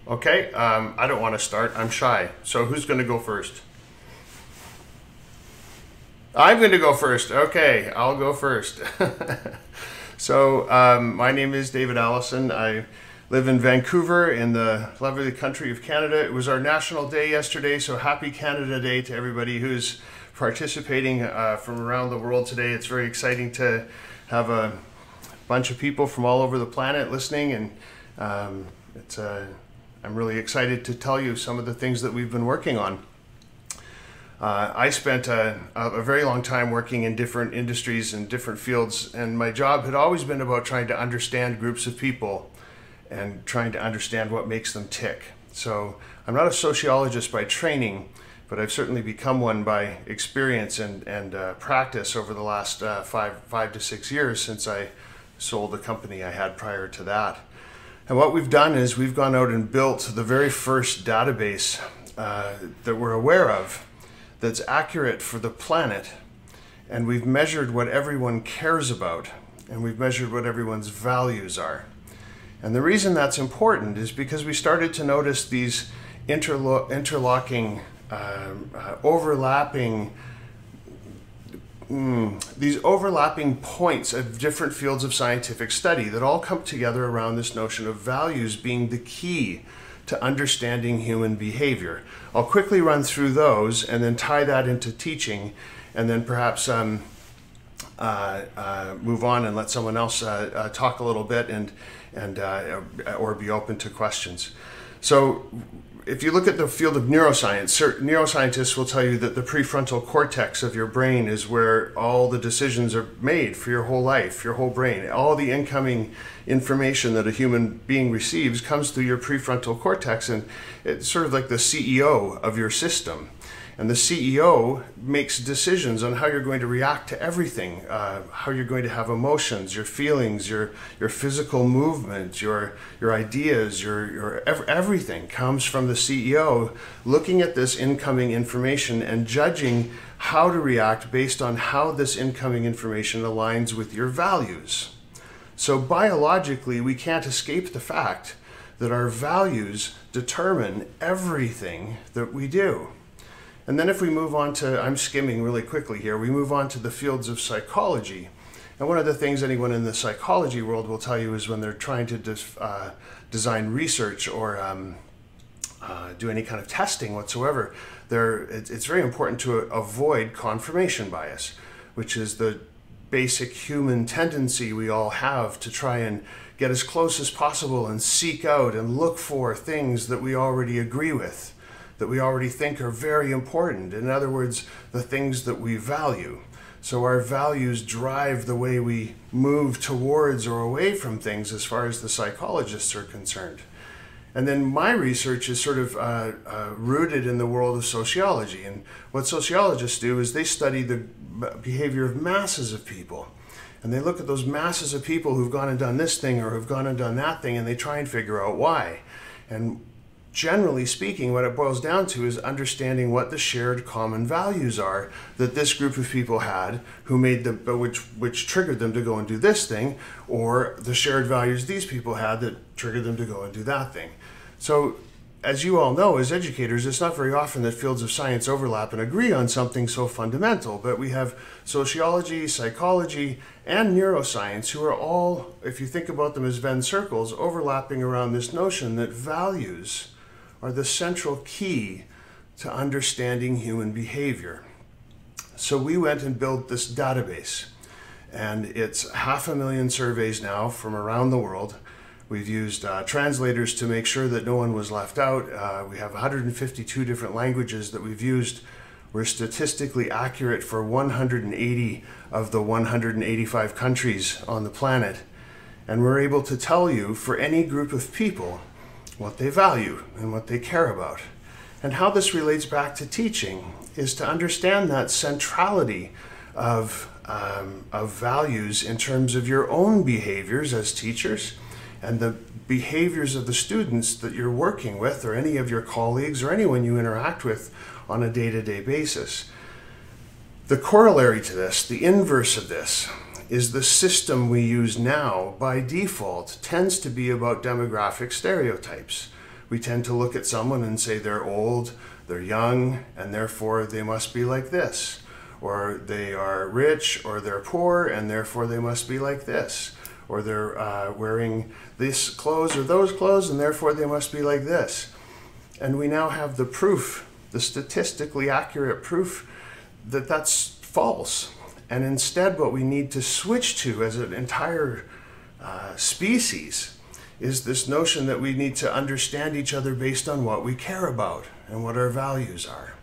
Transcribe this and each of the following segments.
Okay, I don't want to start. I'm shy. So who's going to go first? I'm going to go first. Okay, I'll go first. My name is David Allison. I live in Vancouver in the lovely country of Canada. It was our National Day yesterday, so happy Canada Day to everybody who's participating from around the world today. It's very exciting to have a bunch of people from all over the planet listening, and I'm really excited to tell you some of the things that we've been working on. I spent a very long time working in different industries and different fields, and my job had always been about trying to understand groups of people and trying to understand what makes them tick. So I'm not a sociologist by training, but I've certainly become one by experience and practice over the last 5 to 6 years since I sold the company I had prior to that. And what we've done is we've gone out and built the very first database that we're aware of that's accurate for the planet, and we've measured what everyone cares about, and we've measured what everyone's values are. And the reason that's important is because we started to notice these overlapping points of different fields of scientific study that all come together around this notion of values being the key to understanding human behavior. I'll quickly run through those and then tie that into teaching, and then perhaps move on and let someone else talk a little bit or be open to questions. So if you look at the field of neuroscience, neuroscientists will tell you that the prefrontal cortex of your brain is where all the decisions are made for your whole life, your whole brain. All the incoming information that a human being receives comes through your prefrontal cortex, and it's sort of like the CEO of your system. And the CEO makes decisions on how you're going to react to everything, how you're going to have emotions, your feelings, your physical movement, your ideas, everything comes from the CEO looking at this incoming information and judging how to react based on how this incoming information aligns with your values. So biologically, we can't escape the fact that our values determine everything that we do. And then if we move on to, I'm skimming really quickly here, we move on to the fields of psychology. And one of the things anyone in the psychology world will tell you is when they're trying to design research or do any kind of testing whatsoever, it's very important to avoid confirmation bias, which is the basic human tendency we all have to try and get as close as possible and seek out and look for things that we already agree with, that we already think are very important. In other words, the things that we value. So our values drive the way we move towards or away from things as far as the psychologists are concerned. And then my research is sort of rooted in the world of sociology. And what sociologists do is they study the behavior of masses of people. And they look at those masses of people who've gone and done this thing or who've gone and done that thing, and they try and figure out why. And generally speaking, what it boils down to is understanding what the shared common values are that this group of people had, who made them, which triggered them to go and do this thing, or the shared values these people had that triggered them to go and do that thing. So, as you all know, as educators, it's not very often that fields of science overlap and agree on something so fundamental, but we have sociology, psychology, and neuroscience who are all, if you think about them as Venn circles, overlapping around this notion that values are the central key to understanding human behavior. So we went and built this database, and it's 500,000 surveys now from around the world. We've used translators to make sure that no one was left out. We have 152 different languages that we've used. We're statistically accurate for 180 of the 185 countries on the planet. And we're able to tell you for any group of people what they value and what they care about. And how this relates back to teaching is to understand that centrality of values in terms of your own behaviors as teachers and the behaviors of the students that you're working with, or any of your colleagues or anyone you interact with on a day-to-day basis. The corollary to this, the inverse of this, is the system we use now by default tends to be about demographic stereotypes. we tend to look at someone and say they're old, they're young, and therefore they must be like this. Or they are rich, or they're poor, and therefore they must be like this. Or they're wearing this clothes or those clothes, and therefore they must be like this. And we now have the proof, the statistically accurate proof that that's false. And instead what we need to switch to as an entire species is this notion that we need to understand each other based on what we care about and what our values are.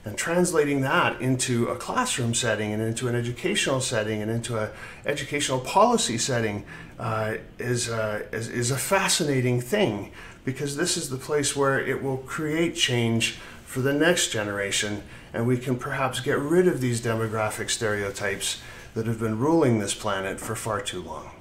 And translating that into a classroom setting and into an educational setting and into an educational policy setting is a fascinating thing, because this is the place where it will create change for the next generation, and we can perhaps get rid of these demographic stereotypes that have been ruling this planet for far too long.